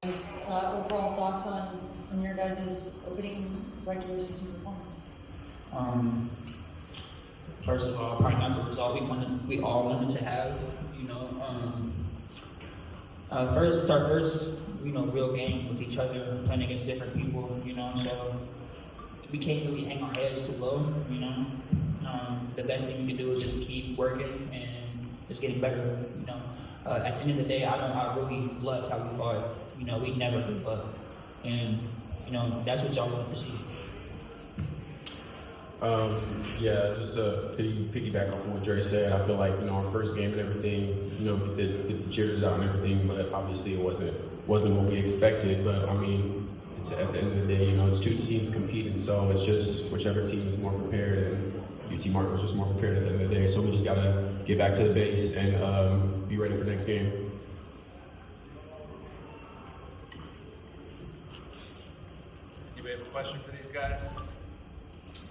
Just overall thoughts on your guys' opening regular season performance. First of all, probably not the result we all wanted to have. First it's our first real game with each other, playing against different people. So we can't really hang our heads too low. The best thing we can do is just keep working and just getting better. At the end of the day, I really loved how we fought. We never gave up, and that's what y'all want to see. Yeah, just to piggyback off of what Dre said, I feel like our first game and everything, get the jitters out and everything, but obviously it wasn't what we expected. But I mean, it's at the end of the day, it's two teams competing, so it's just whichever team is more prepared, and UT Martin was just more prepared at the end of the day. So we just gotta get back to the base and be ready for the next game. Anybody have a question for these guys?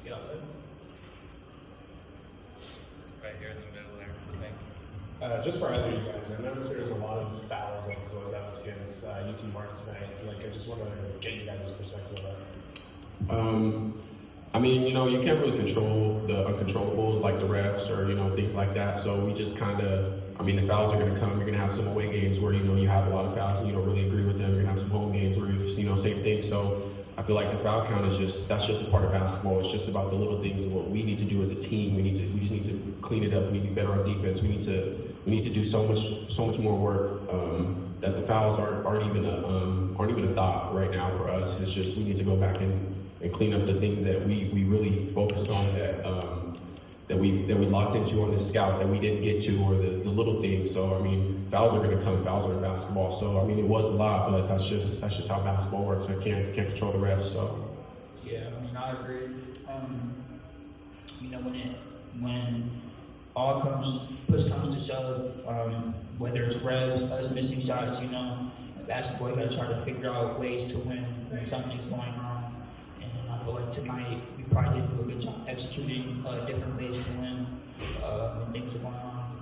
Yeah. Right here in the middle there, I think. Just for either of you guys, I noticed there's a lot of fouls and closeouts against UT Martin tonight. I just want to get you guys' perspective of that. I mean, you can't really control the uncontrollables like the refs or, things like that. So we just the fouls are going to come. You're going to have some away games where, you have a lot of fouls and you don't really agree with them. You're going to have some home games where you just, same thing. So I feel like the foul count that's just a part of basketball. It's just about the little things and what we need to do as a team. We just need to clean it up. We need to be better on defense. We need to do so much more work that the fouls aren't even a thought right now for us. It's just we need to go back and clean up the things that we really focused on that we locked into on the scout that we didn't get to, or the little things. So I mean, fouls are going to come. Fouls are in basketball. So I mean, it was a lot, but that's just how basketball works. I can't control the refs. So yeah, I agree. When push comes to shove, whether it's refs, us missing shots, in basketball, you got to try to figure out ways to win when something's going wrong. And I feel like tonight we probably did do a good job executing different ways to win when things are going on.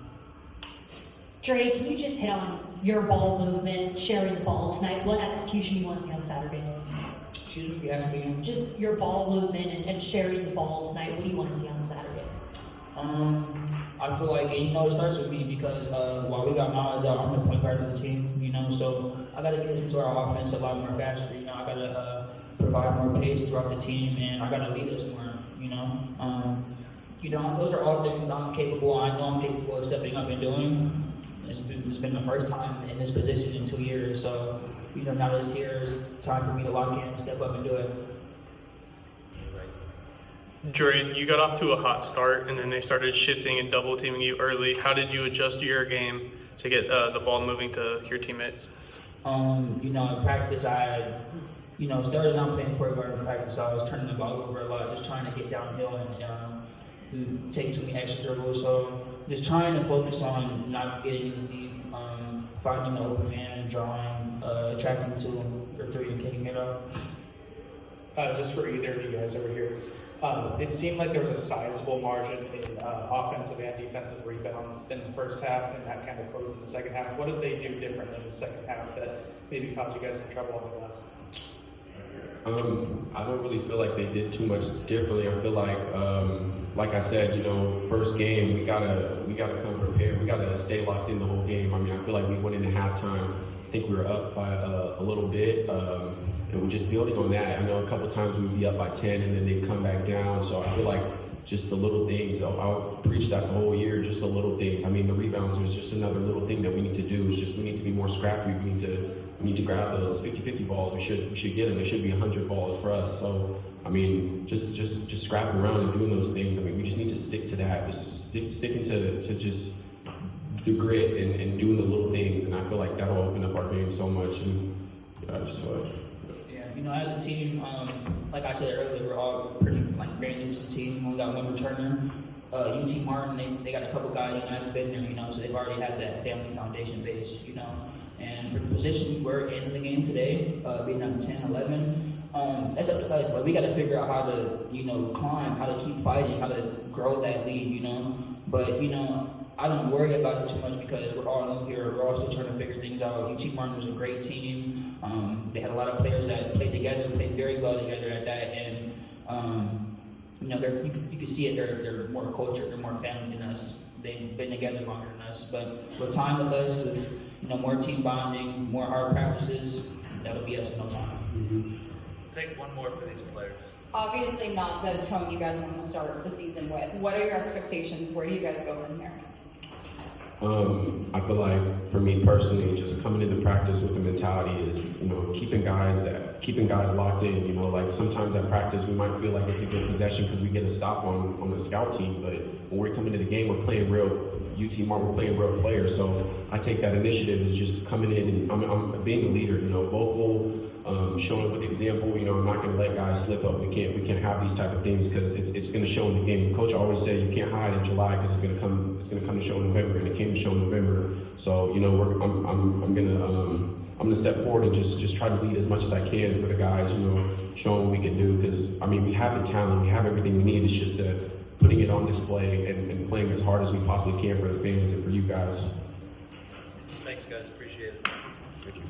Dre, can you just hit on your ball movement, sharing the ball tonight? What execution you want to see on Saturday? Excuse me, if you ask me again. Just your ball movement and sharing the ball tonight. What do you want to see on Saturday? I feel like, it starts with me because while we got Miles out, I'm the point guard of the team, so I got to get us into our offense a lot more faster. I got to provide more pace throughout the team, and I got to lead us more, those are all things I know I'm capable of stepping up and doing. It's been the first time in this position in 2 years, so, now this year is time for me to lock in and step up and do it. Dre, you got off to a hot start, and then they started shifting and double teaming you early. How did you adjust your game to get the ball moving to your teammates? In practice, I started out playing point guard in practice. I was turning the ball over a lot, just trying to get downhill and take too many extra dribbles. So just trying to focus on not getting as deep, finding the open man, drawing, attracting to him for three and kicking it up. Just for either of you guys over here, it seemed like there was a sizable margin in offensive and defensive rebounds in the first half, and that kind of closed in the second half. What did they do differently in the second half that maybe caused you guys some trouble on the glass? I don't really feel like they did too much differently. I feel like I said, first game we gotta come prepared. We gotta stay locked in the whole game. I feel like we went into halftime. I think we were up by a little bit. And we're just building on that. I know a couple times we'd be up by 10 and then they'd come back down. So I feel like just the little things, I'll preach that the whole year, just the little things. The rebounds is just another little thing that we need to do. It's just we need to be more scrappy. We need to grab those 50-50 balls. We should get them. It should be 100 balls for us. So just scrapping around and doing those things. We just need to stick to that. Just sticking to just the grit and doing the little things. And I feel like that'll open up our game so much. And I just feel like. As a team, like I said earlier, we're all pretty brand new to the team. We got one returner. UT Martin, they got a couple guys that's been there, so they've already had that family foundation base, And for the position we're in the game today, being up 10, 11, that's up to us. But we got to figure out how to, climb, how to keep fighting, how to grow that lead, But, I don't worry about it too much because we're all new here. We're all still trying to figure things out. UT Martin was a great team. They had a lot of players that played together, played very well together at that, and you know, you can see it. They're more cultured, they're more family than us. They've been together longer than us. But with time with us, with more team bonding, more hard practices, that'll be us in no time. Take one more for these players. Obviously not the tone you guys want to start the season with. What are your expectations? Where do you guys go from here? I feel like for me personally, just coming into practice with the mentality is, keeping guys locked in. Like sometimes at practice we might feel like it's a good possession because we get a stop on the scout team, but when we're coming to the game, we're playing real UT Martin, we're playing real players. So I take that initiative as just coming in and I'm being a leader, vocal, showing with example. I'm not going to let guys slip up. We can't have these type of things because it's going to show in the game. Coach always said you can't hide in July because it's going to come to show in November, and it came to show in November. So I'm gonna step forward and just try to lead as much as I can for the guys. Showing what we can do because we have the talent, we have everything we need. It's just putting it on display and playing as hard as we possibly can for the fans and for you guys. Thanks, guys. Appreciate it. Thank you.